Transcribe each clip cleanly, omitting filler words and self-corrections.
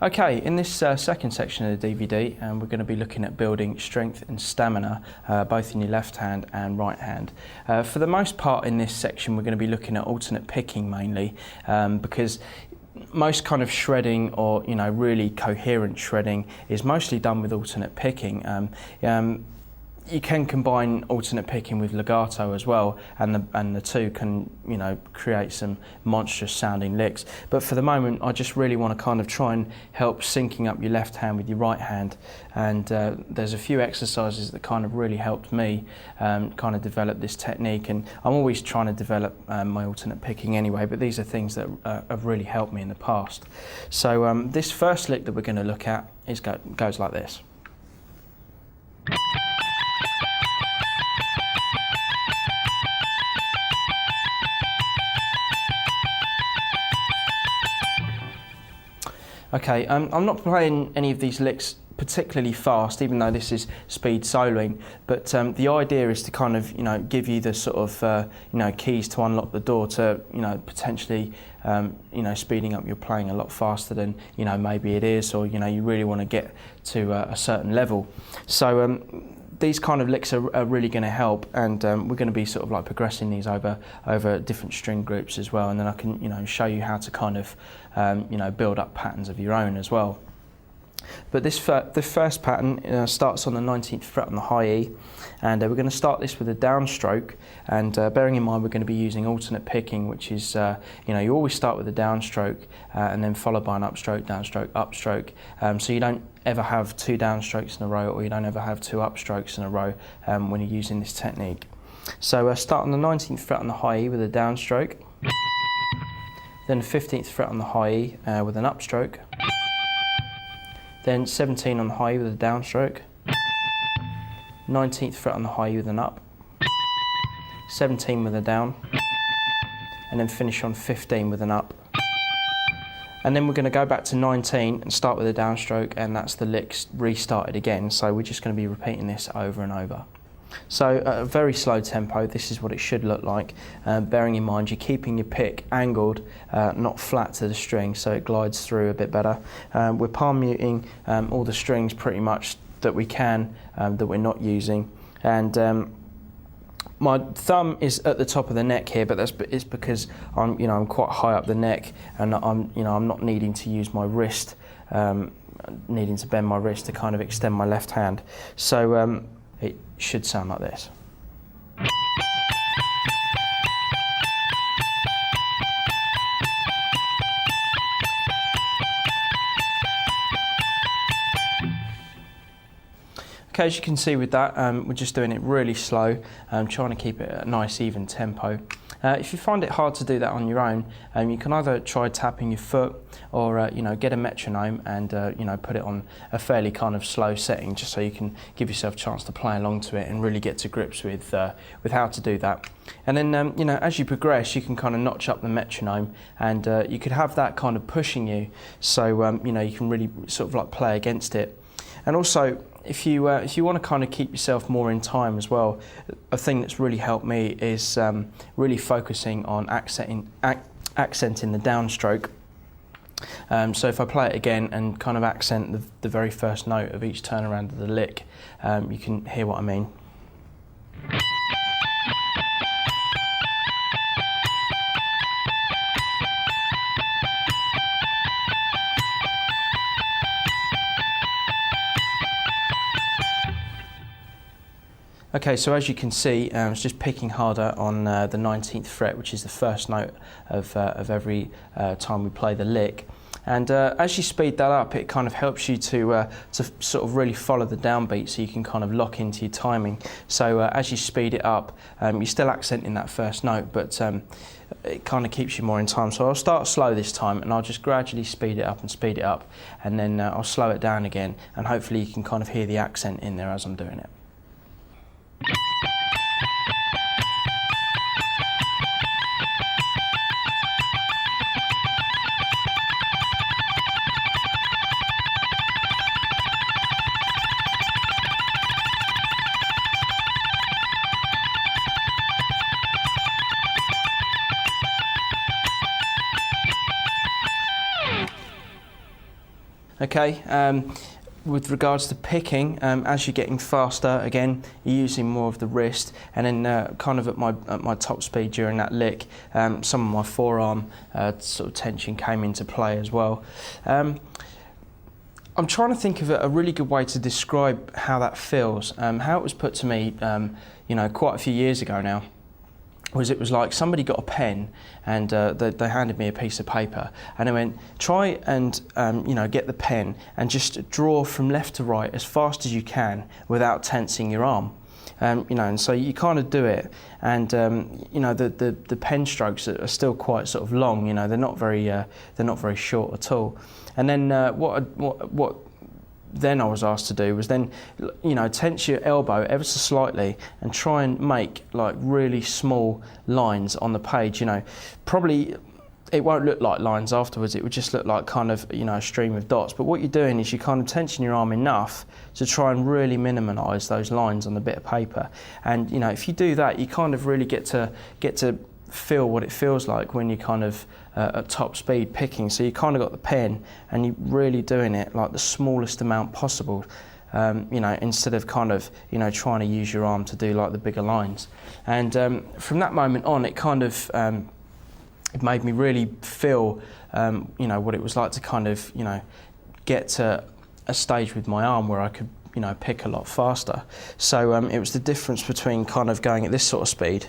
Okay, in this second section of the DVD, we're going to be looking at building strength and stamina, both in your left hand and right hand. For the most part in this section, we're going to be looking at alternate picking mainly, because most kind of shredding or really coherent shredding is mostly done with alternate picking. You can combine alternate picking with legato as well, and the two can create some monstrous sounding licks. But for the moment, I just really want to kind of try and help syncing up your left hand with your right hand. And there's a few exercises that kind of really helped me kind of develop this technique. And I'm always trying to develop my alternate picking anyway, but these are things that have really helped me in the past. So this first lick that we're going to look at goes like this. Okay, I'm not playing any of these licks particularly fast, even though this is speed soloing, but the idea is to kind of give you the sort of keys to unlock the door to potentially speeding up your playing a lot faster than maybe it is, or you really want to get to a certain level. So these kind of licks are really going to help, and we're going to be sort of like progressing these over different string groups as well, and then I can show you how to kind of build up patterns of your own as well. But the first pattern starts on the 19th fret on the high E, and we're going to start this with a downstroke, and bearing in mind we're going to be using alternate picking, which is you always start with a downstroke and then followed by an upstroke, downstroke, upstroke, so you don't ever have two downstrokes in a row, or you don't ever have two upstrokes in a row when you're using this technique. So start on the 19th fret on the high E with a downstroke, then 15th fret on the high E with an upstroke, then 17 on the high E with a downstroke, 19th fret on the high E with an up, 17 with a down, and then finish on 15 with an up. And then we're going to go back to 19 and start with a downstroke, and that's the licks restarted again. So we're just going to be repeating this over and over. So at a very slow tempo, this is what it should look like, bearing in mind you're keeping your pick angled, not flat to the string, so it glides through a bit better. We're palm muting all the strings pretty much that we can, that we're not using, and my thumb is at the top of the neck here, but it's because I'm quite high up the neck, and I'm not needing to use my wrist, needing to bend my wrist to kind of extend my left hand. So it should sound like this. Okay, as you can see with that, we're just doing it really slow, trying to keep it at a nice even tempo. If you find it hard to do that on your own, you can either try tapping your foot, or get a metronome and put it on a fairly kind of slow setting, just so you can give yourself a chance to play along to it and really get to grips with how to do that. And then as you progress, you can kind of notch up the metronome, and you could have that kind of pushing you, so you can really sort of like play against it. And also, if you want to kind of keep yourself more in time as well, a thing that's really helped me is really focusing on accenting the downstroke. So if I play it again and kind of accent the very first note of each turnaround of the lick, you can hear what I mean. Okay, so as you can see, it's just picking harder on the 19th fret, which is the first note of every time we play the lick. And as you speed that up, it kind of helps you to sort of really follow the downbeat, so you can kind of lock into your timing. So as you speed it up, you're still accenting that first note, but it kind of keeps you more in time. So I'll start slow this time, and I'll just gradually speed it up, and then I'll slow it down again, and hopefully you can kind of hear the accent in there as I'm doing it. Okay. With regards to picking, as you're getting faster, again, you're using more of the wrist, and then kind of at my top speed during that lick, some of my forearm sort of tension came into play as well. I'm trying to think of a really good way to describe how that feels. How it was put to me, quite a few years ago now, it was like somebody got a pen and they handed me a piece of paper and they went, try and get the pen and just draw from left to right as fast as you can without tensing your arm. And so you kind of do it, and the pen strokes are still quite sort of long. They're not very short at all. And then what then I was asked to do was then, tense your elbow ever so slightly and try and make like really small lines on the page. Probably it won't look like lines afterwards. It would just look like kind of, a stream of dots. But what you're doing is you kind of tension your arm enough to try and really minimise those lines on the bit of paper. And, if you do that, you kind of really get to feel what it feels like when you're kind of at top speed picking. So you kind of got the pen and you're really doing it like the smallest amount possible, instead of kind of, trying to use your arm to do like the bigger lines. And from that moment on, it kind of, it made me really feel, what it was like to kind of, get to a stage with my arm where I could, pick a lot faster. So it was the difference between kind of going at this sort of speed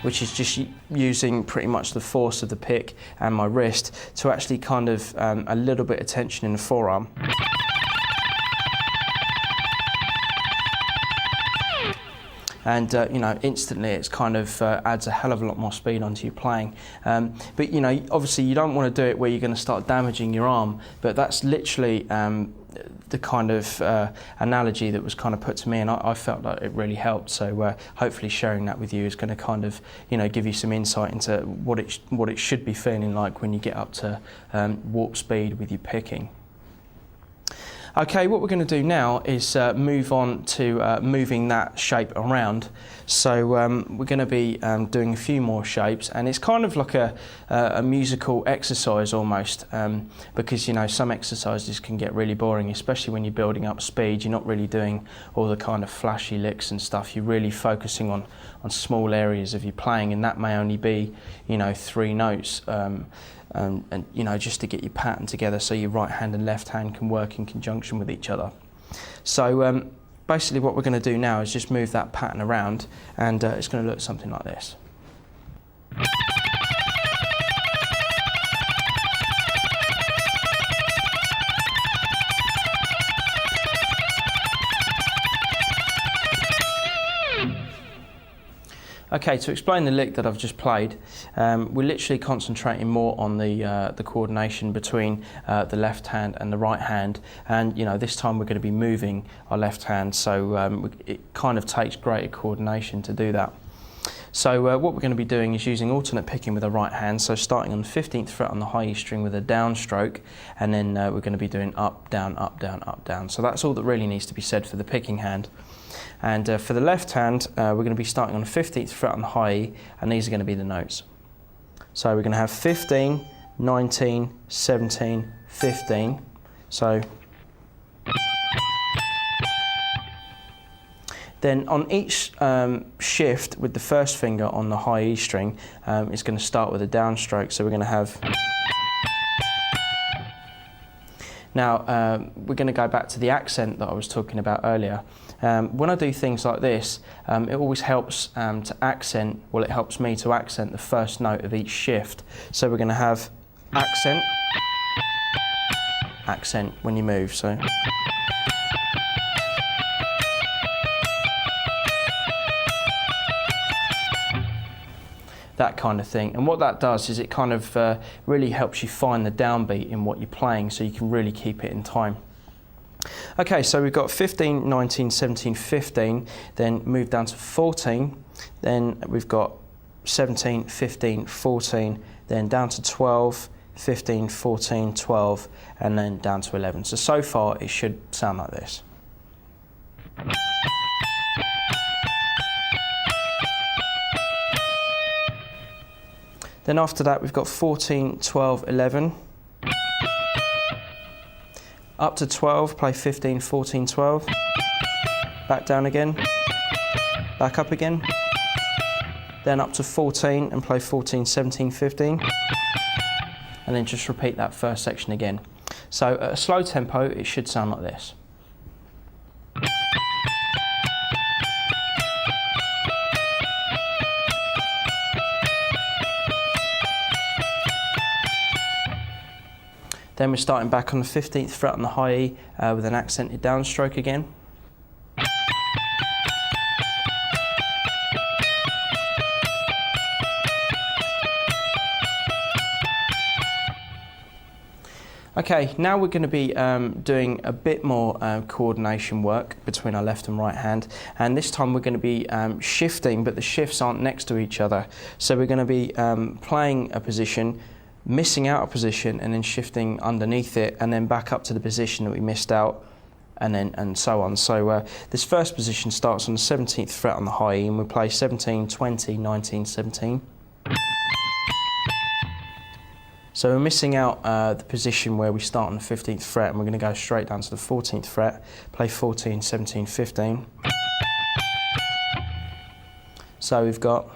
which is just using pretty much the force of the pick and my wrist to actually kind of a little bit of tension in the forearm. And instantly it's kind of adds a hell of a lot more speed onto your playing. But obviously you don't want to do it where you're going to start damaging your arm, but that's literally the kind of analogy that was kind of put to me, and I felt like it really helped. So hopefully sharing that with you is going to kind of give you some insight into what it should be feeling like when you get up to warp speed with your picking. Okay, what we're going to do now is move on to moving that shape around. So we're going to be doing a few more shapes, and it's kind of like a musical exercise almost, because some exercises can get really boring, especially when you're building up speed. You're not really doing all the kind of flashy licks and stuff. You're really focusing on small areas of your playing, and that may only be 3 notes. And just to get your pattern together so your right hand and left hand can work in conjunction with each other. So basically what we're going to do now is just move that pattern around, and it's going to look something like this. Okay, to explain the lick that I've just played, we're literally concentrating more on the coordination between the left hand and the right hand, and this time we're going to be moving our left hand, so it kind of takes greater coordination to do that. So what we're going to be doing is using alternate picking with the right hand, so starting on the 15th fret on the high E string with a down stroke, and then we're going to be doing up, down, up, down, up, down. So that's all that really needs to be said for the picking hand. And for the left hand, we're going to be starting on the 15th fret on the high E, and these are going to be the notes. So we're going to have 15, 19, 17, 15. So then on each shift with the first finger on the high E string, it's going to start with a downstroke. So we're going to have. Now we're going to go back to the accent that I was talking about earlier. When I do things like this, it always helps to accent, well, it helps me to accent the first note of each shift. So we're going to have accent, accent when you move. So. That kind of thing. And what that does is it kind of really helps you find the downbeat in what you're playing, so you can really keep it in time. Okay, so we've got 15, 19, 17, 15, then move down to 14, then we've got 17, 15, 14, then down to 12, 15, 14, 12, and then down to 11. So far it should sound like this. Then after that we've got 14, 12, 11. Up to 12, play 15, 14, 12. Back down again. Back up again. Then up to 14 and play 14, 17, 15. And then just repeat that first section again. So at a slow tempo, it should sound like this. Then we're starting back on the 15th fret on the high E with an accented downstroke again. Okay, now we're going to be doing a bit more coordination work between our left and right hand, and this time we're going to be shifting, but the shifts aren't next to each other. So we're going to be playing a position, missing out a position, and then shifting underneath it, and then back up to the position that we missed out, and so on. So this first position starts on the 17th fret on the high E, and we play 17, 20, 19, 17. So we're missing out the position where we start on the 15th fret, and we're going to go straight down to the 14th fret, play 14, 17, 15. So we've got,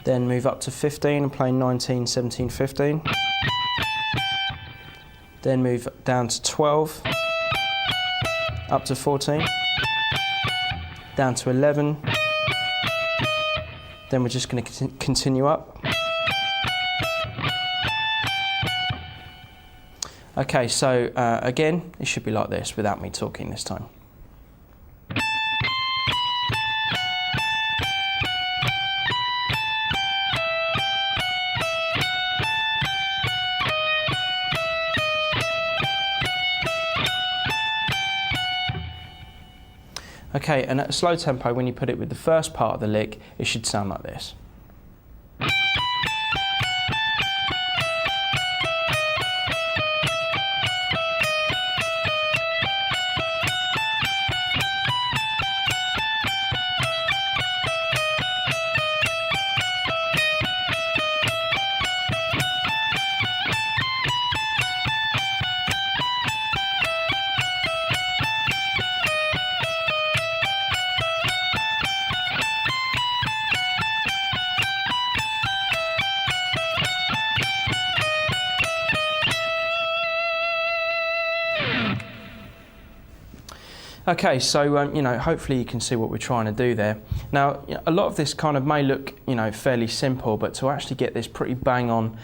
then move up to 15 and play 19, 17, 15. Then move down to 12, up to 14, down to 11. Then we're just going to continue up. Okay, so again, it should be like this without me talking this time. Okay, and at a slow tempo, when you put it with the first part of the lick, it should sound like this. Okay, so you know, hopefully you can see what we're trying to do there. Now, you know, a lot of this kind of may look, you know, fairly simple, but to actually get this pretty bang on,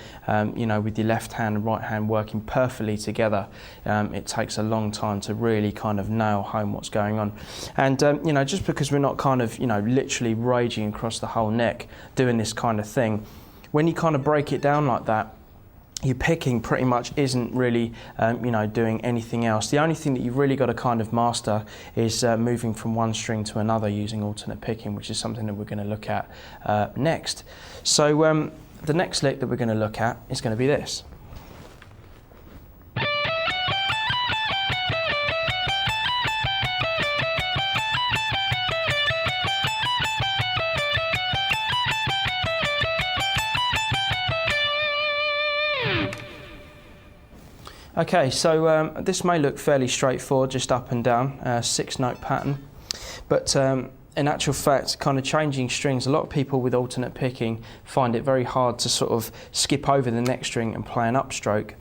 you know, with your left hand and right hand working perfectly together, it takes a long time to really kind of nail home what's going on. And you know, just because we're not kind of, you know, literally raging across the whole neck doing this kind of thing, when you kind of break it down like that, your picking pretty much isn't really, you know, doing anything else. The only thing that you've really got to kind of master is moving from one string to another using alternate picking, which is something that we're going to look at next. So the next lick that we're going to look at is going to be this. Okay, so this may look fairly straightforward, just up and down, 6-note pattern, but in actual fact, kind of changing strings, a lot of people with alternate picking find it very hard to sort of skip over the next string and play an upstroke.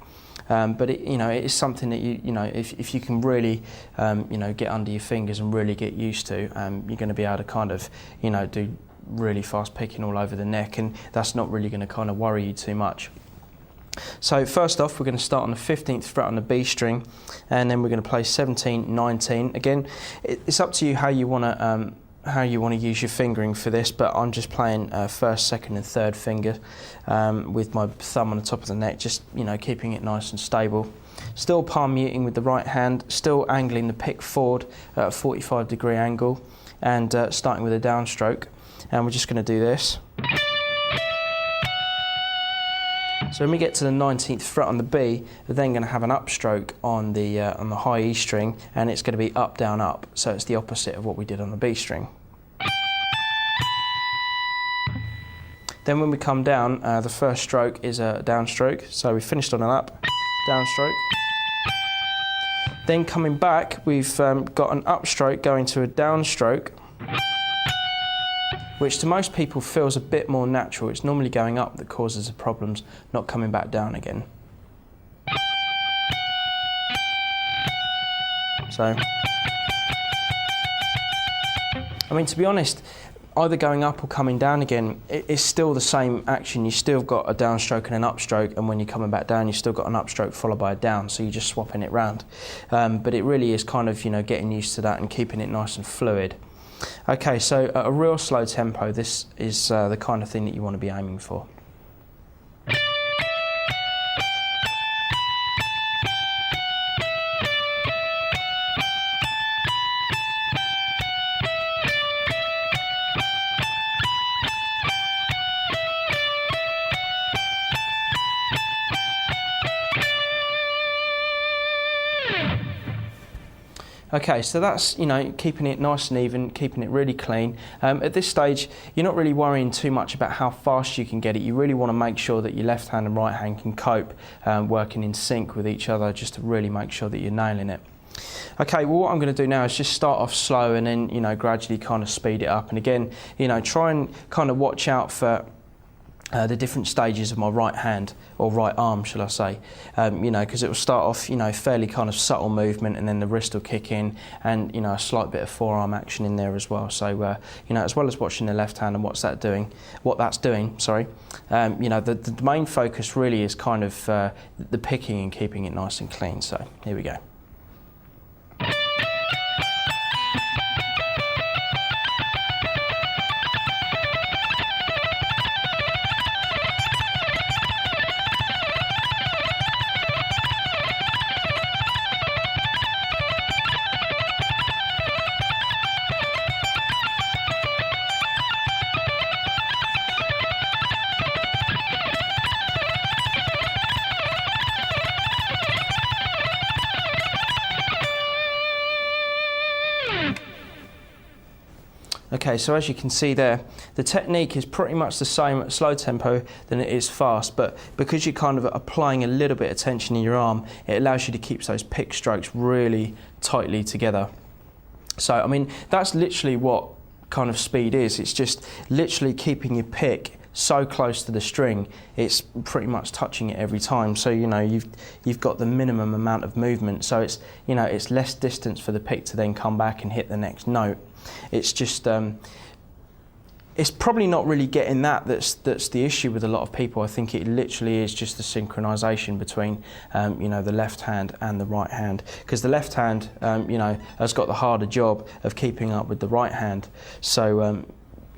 But it, you know, it is something that you know, if you can really, you know, get under your fingers and really get used to, you're going to be able to kind of, you know, do really fast picking all over the neck, and that's not really going to kind of worry you too much. So first off, we're going to start on the 15th fret on the B string, and then we're going to play 17, 19. Again, it's up to you how you want to use your fingering for this, but I'm just playing first, second, and third finger with my thumb on the top of the neck, just, you know, keeping it nice and stable. Still palm muting with the right hand, still angling the pick forward at a 45-degree angle, and starting with a downstroke. And we're just going to do this. So when we get to the 19th fret on the B, we're then going to have an upstroke on the high E string, and it's going to be up, down, up. So it's the opposite of what we did on the B string. Then when we come down, the first stroke is a downstroke. So we finished on an up, downstroke. Then coming back, we've got an upstroke going to a downstroke, which to most people feels a bit more natural. It's normally going up that causes the problems, not coming back down again. So, I mean, to be honest, either going up or coming down again, it's still the same action. You've still got a downstroke and an upstroke, and when you're coming back down, you've still got an upstroke followed by a down, so you're just swapping it round. But it really is kind of, getting used to that and keeping it nice and fluid. Okay, so at a real slow tempo, this is the kind of thing that you want to be aiming for. Okay, so that's, keeping it nice and even, keeping it really clean. At this stage, you're not really worrying too much about how fast you can get it. You really want to make sure that your left hand and right hand can cope, working in sync with each other, just to really make sure that you're nailing it. Okay, well, what I'm going to do now is just start off slow and then, gradually kind of speed it up. And again, try and kind of watch out for the different stages of my right hand, or right arm, shall I say, because it will start off, fairly kind of subtle movement, and then the wrist will kick in, and, a slight bit of forearm action in there as well. So, as well as watching the left hand and what that's doing, the main focus really is kind of the picking and keeping it nice and clean. So, here we go. Okay, so as you can see there, the technique is pretty much the same at slow tempo than it is fast, but because you're kind of applying a little bit of tension in your arm, it allows you to keep those pick strokes really tightly together. So, I mean, that's literally what kind of speed is. It's just literally keeping your pick so close to the string, it's pretty much touching it every time. So, you've got the minimum amount of movement, so it's, it's less distance for the pick to then come back and hit the next note. It's just, it's probably not really getting that's the issue with a lot of people. I think it literally is just the synchronisation between, the left hand and the right hand. Because the left hand, has got the harder job of keeping up with the right hand. So,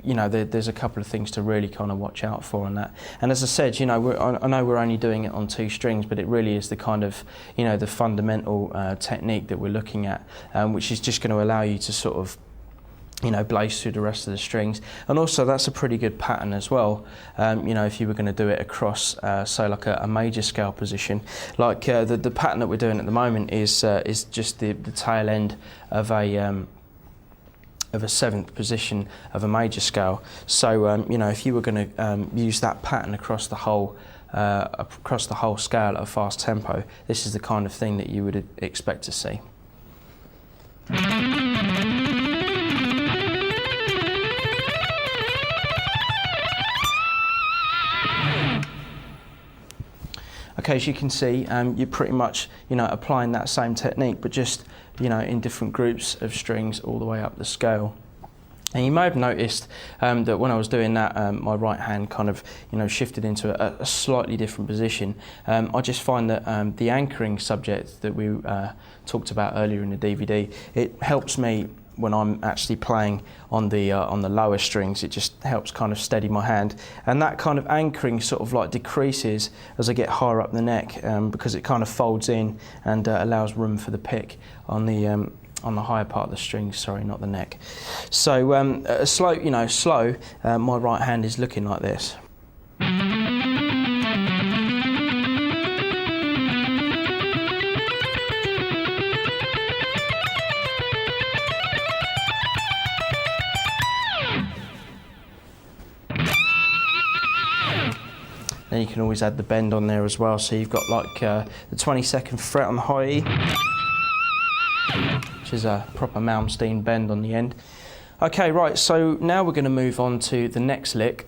there's a couple of things to really kind of watch out for on that. And as I said, I know we're only doing it on 2 strings, but it really is the kind of, the fundamental technique that we're looking at, which is just going to allow you to sort of, blaze through the rest of the strings. And also that's a pretty good pattern as well, if you were going to do it across, so like a major scale position. Like the pattern that we're doing at the moment is just the tail end of a 7th position of a major scale. So if you were going to use that pattern across the whole scale at a fast tempo, this is the kind of thing that you would expect to see. Okay, as you can see, you're pretty much, applying that same technique, but just, in different groups of strings all the way up the scale. And you may have noticed that when I was doing that, my right hand kind of, shifted into a slightly different position. I just find that the anchoring subject that we talked about earlier in the DVD, it helps me when I'm actually playing on the lower strings. It just helps kind of steady my hand, and that kind of anchoring sort of like decreases as I get higher up the neck, because it kind of folds in and allows room for the pick on the higher part of the strings, sorry, not the neck. So slow, my right hand is looking like this. Then you can always add the bend on there as well. So you've got like the 22nd fret on the high E, which is a proper Malmsteen bend on the end. Okay, right, so now we're going to move on to the next lick,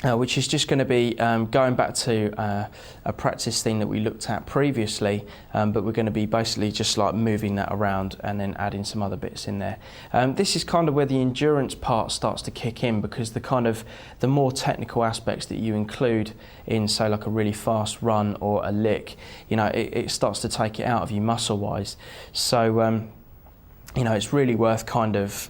which is just going to be going back to a practice thing that we looked at previously, but we're going to be basically just like moving that around and then adding some other bits in there. This is kind of where the endurance part starts to kick in, because the more technical aspects that you include in, say, like a really fast run or a lick, you know, it starts to take it out of you muscle-wise. So you know, it's really worth kind of,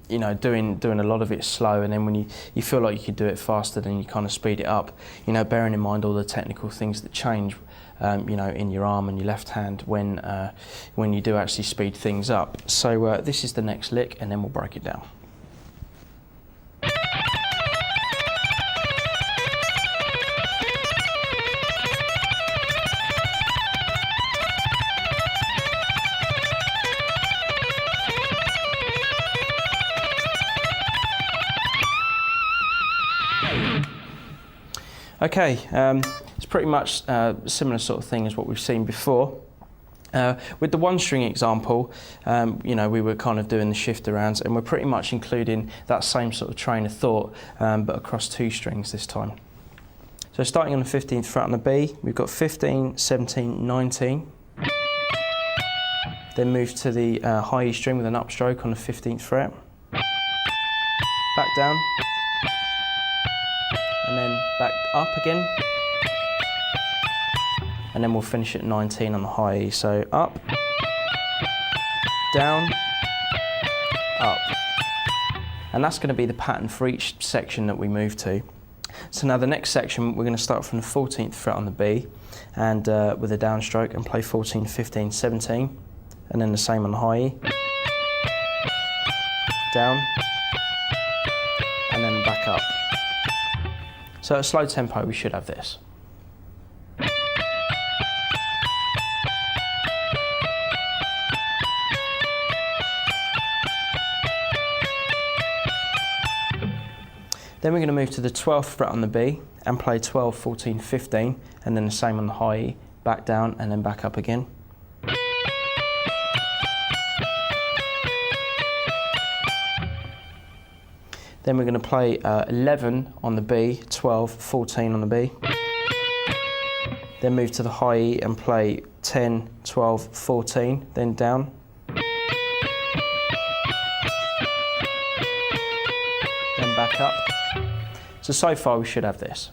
you know, doing a lot of it slow, and then when you feel like you could do it faster, then you kind of speed it up, you know, bearing in mind all the technical things that change, you know, in your arm and your left hand when you do actually speed things up. So this is the next lick, and then we'll break it down. Okay, it's pretty much a similar sort of thing as what we've seen before. With the one string example, you know, we were kind of doing the shift arounds, and we're pretty much including that same sort of train of thought, but across two strings this time. So starting on the 15th fret on the B, we've got 15, 17, 19. Then move to the high E string with an upstroke on the 15th fret. Back down. And then back up again, and then we'll finish at 19 on the high E. So up, down, up. And that's going to be the pattern for each section that we move to. So now the next section, we're going to start from the 14th fret on the B, and with a downstroke, and play 14, 15, 17, and then the same on the high E. Down, and then back up. So at a slow tempo, we should have this. Then we're going to move to the 12th fret on the B and play 12, 14, 15, and then the same on the high E, back down and then back up again. Then we're going to play 11 on the B, 12, 14 on the B. Then move to the high E and play 10, 12, 14, then down. Then back up. So far we should have this.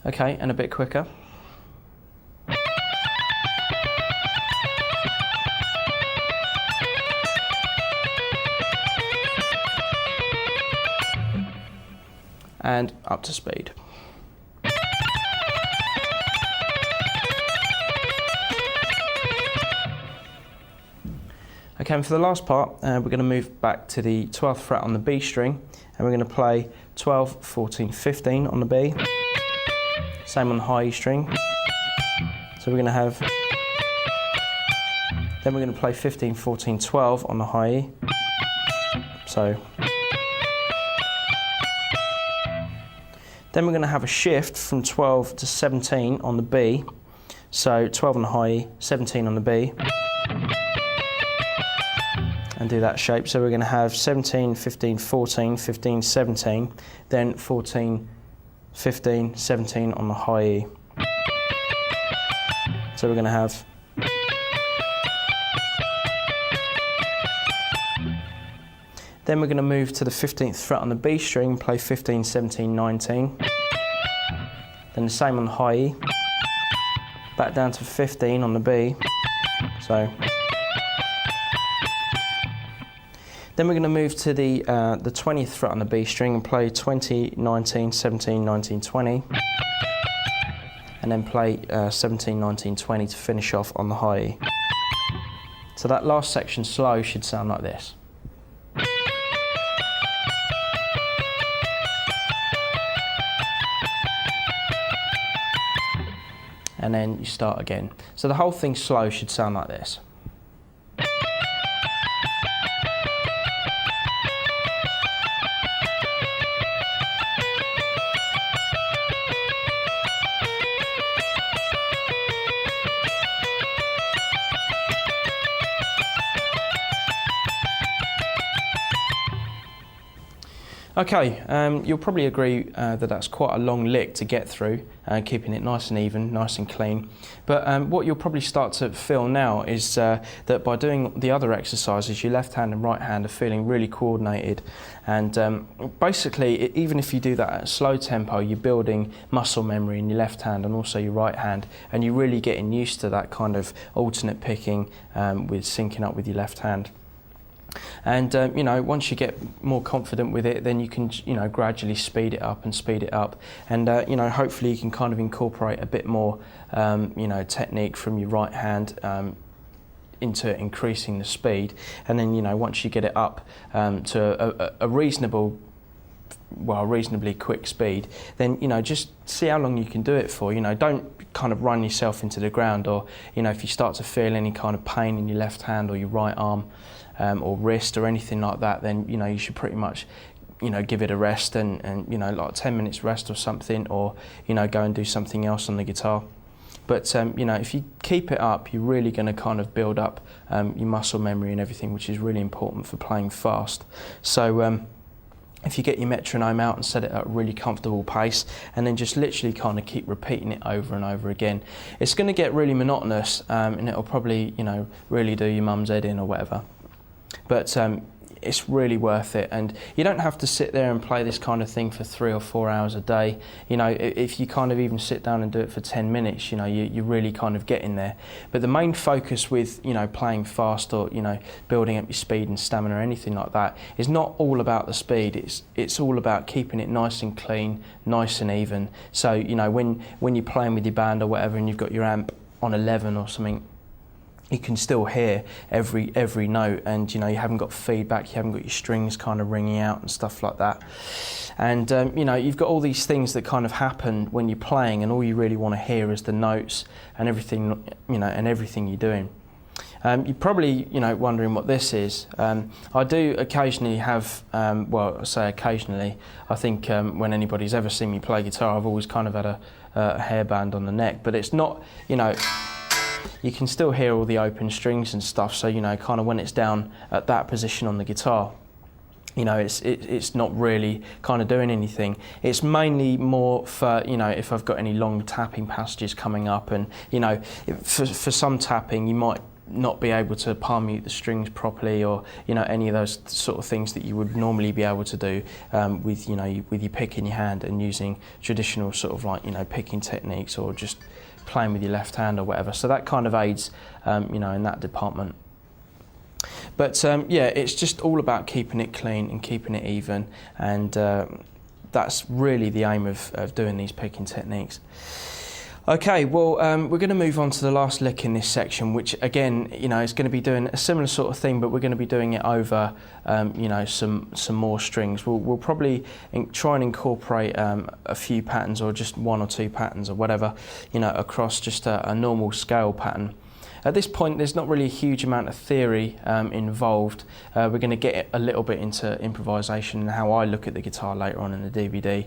Okay, and a bit quicker. And up to speed. Okay, and for the last part, we're going to move back to the 12th fret on the B string, and we're going to play 12, 14, 15 on the B. Same on the high E string. So we're going to have, then we're going to play 15, 14, 12 on the high E. So, then we're going to have a shift from 12 to 17 on the B. So 12 on the high E, 17 on the B. And do that shape. So we're going to have 17, 15, 14, 15, 17, then 14, 15, 17 on the high E. So we're going to have then we're going to move to the 15th fret on the B string, play 15, 17, 19. Then the same on the high E. Back down to 15 on the B. So then we're going to move to the 20th fret on the B string and play 20, 19, 17, 19, 20. And then play 17, 19, 20 to finish off on the high E. So that last section slow should sound like this. and then you start again. So the whole thing slow should sound like this. Okay, you'll probably agree that that's quite a long lick to get through, keeping it nice and even, nice and clean. But what you'll probably start to feel now is that by doing the other exercises, your left hand and right hand are feeling really coordinated. And basically, even if you do that at a slow tempo, you're building muscle memory in your left hand and also your right hand, and you're really getting used to that kind of alternate picking with syncing up with your left hand. And you know, once you get more confident with it, then you can, you know, gradually speed it up, and you know, hopefully you can kind of incorporate a bit more you know, technique from your right hand into increasing the speed. And then, you know, once you get it up to a reasonably quick speed, then, you know, just see how long you can do it for. You know, don't kind of run yourself into the ground, or, you know, if you start to feel any kind of pain in your left hand or your right arm or wrist or anything like that, then, you know, you should pretty much, you know, give it a rest and you know, like 10 minutes rest or something, or, you know, go and do something else on the guitar. But you know, if you keep it up, you're really going to kind of build up your muscle memory and everything, which is really important for playing fast. So if you get your metronome out and set it at a really comfortable pace, and then just literally kind of keep repeating it over and over again, it's going to get really monotonous, and it'll probably, you know, really do your mum's head in or whatever. But it's really worth it, and you don't have to sit there and play this kind of thing for 3 or 4 hours a day. You know, if you kind of even sit down and do it for 10 minutes, you know, you're really kind of getting there. But the main focus with, you know, playing fast, or, you know, building up your speed and stamina or anything like that, is not all about the speed. It's all about keeping it nice and clean, nice and even. So, you know, when you're playing with your band or whatever, and you've got your amp on 11 or something, you can still hear every note, and, you know, you haven't got feedback, you haven't got your strings kind of ringing out and stuff like that. And you know, you've got all these things that kind of happen when you're playing, and all you really want to hear is the notes and everything, you know, and everything you're doing. You're probably, you know, wondering what this is. I do occasionally have, well, I say occasionally, I think when anybody's ever seen me play guitar, I've always kind of had a hairband on the neck, but it's not, you know, you can still hear all the open strings and stuff, so, you know, kind of when it's down at that position on the guitar, you know, it's not really kind of doing anything. It's mainly more for, you know, if I've got any long tapping passages coming up, and, you know, for some tapping you might not be able to palm mute the strings properly, or, you know, any of those sort of things that you would normally be able to do with, you know, with your pick in your hand and using traditional sort of, like, you know, picking techniques, or just playing with your left hand or whatever. So that kind of aids, you know, in that department. But yeah, it's just all about keeping it clean and keeping it even, and that's really the aim of doing these picking techniques. Okay, well, we're going to move on to the last lick in this section, which, again, you know, is going to be doing a similar sort of thing, but we're going to be doing it over, you know, some more strings. We'll probably try and incorporate a few patterns, or just 1 or 2 patterns or whatever, you know, across just a normal scale pattern. At this point, there's not really a huge amount of theory involved. We're going to get a little bit into improvisation and how I look at the guitar later on in the DVD.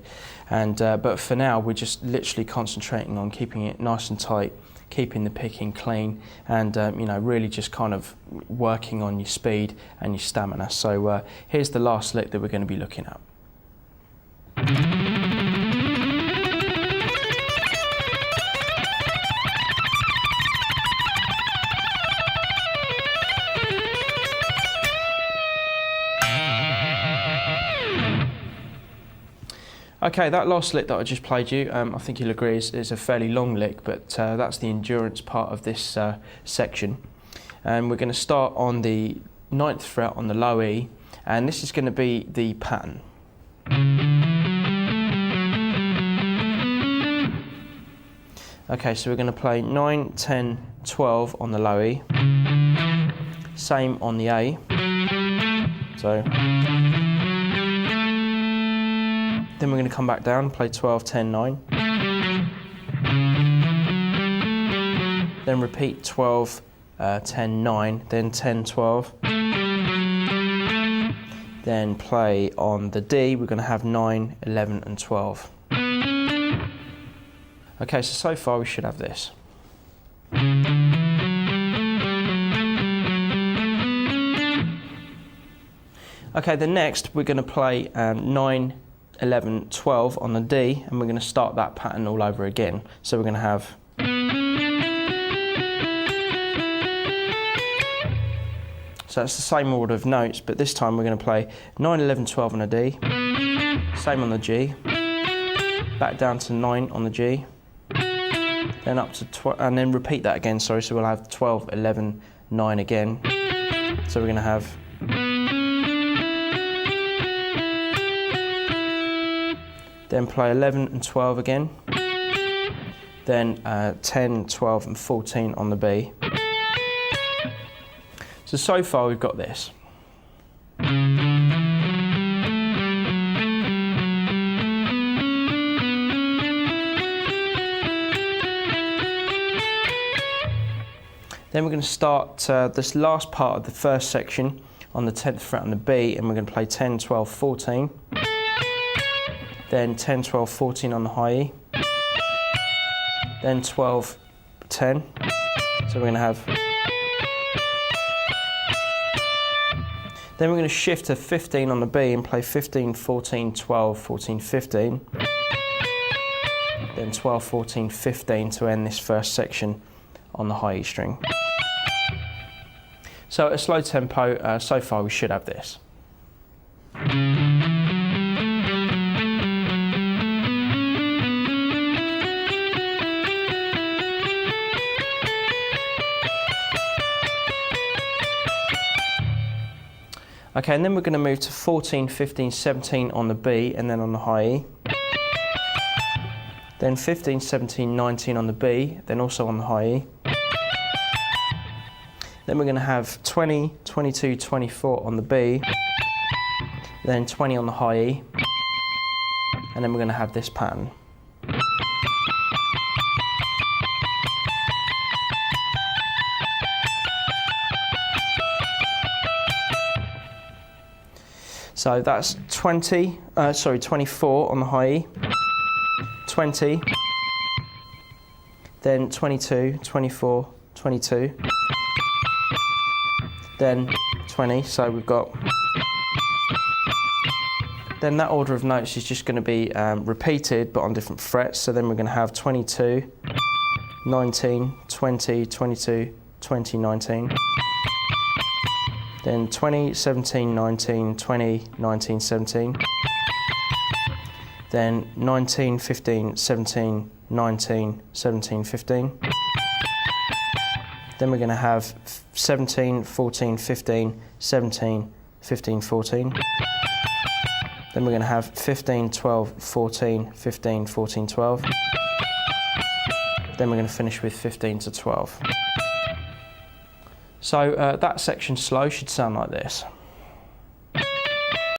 And but for now, we're just literally concentrating on keeping it nice and tight, keeping the picking clean, and you know, really just kind of working on your speed and your stamina. So here's the last lick that we're going to be looking at. Okay, that last lick that I just played you, I think you'll agree is a fairly long lick, but that's the endurance part of this section. And we're going to start on the 9th fret on the low E, and this is going to be the pattern. Okay, so we're going to play 9, 10, 12 on the low E, same on the A, so. Then we're going to come back down, play 12, 10, 9. then repeat 12, 10, 9, then 10, 12. Then play on the D, we're going to have 9, 11 and 12. Okay, so far we should have this. Okay, then next we're going to play 9, 11, 12 on the D, and we're going to start that pattern all over again. So we're going to have so that's the same order of notes, but this time we're going to play 9, 11, 12 on a D, same on the G, back down to 9 on the G, then up to 12, and then repeat that again, sorry, so we'll have 12, 11, 9 again. So we're going to have then play 11 and 12 again, then 10, 12 and 14 on the B. So far we've got this. Then we're going to start this last part of the first section on the 10th fret on the B, and we're going to play 10, 12, 14. Then 10, 12, 14 on the high E. Then 12, 10. So we're going to have. Then we're going to shift to 15 on the B and play 15, 14, 12, 14, 15. Then 12, 14, 15 to end this first section on the high E string. So at a slow tempo, so far we should have this. Okay, and then we're going to move to 14, 15, 17 on the B and then on the high E. Then 15, 17, 19 on the B, then also on the high E. Then we're going to have 20, 22, 24 on the B, then 20 on the high E, and then we're going to have this pattern. So that's 24 on the high E, 20, then 22, 24, 22, then 20, so we've got, then that order of notes is just going to be repeated but on different frets, so then we're going to have 22, 19, 20, 22, 20, 19. Then 20, 17, 19, 20, 19, 17. Then 19, 15, 17, 19, 17, 15. Then we're going to have 17, 14, 15, 17, 15, 14. Then we're going to have 15, 12, 14, 15, 14, 12. Then we're going to finish with 15 to 12. So that section slow should sound like this.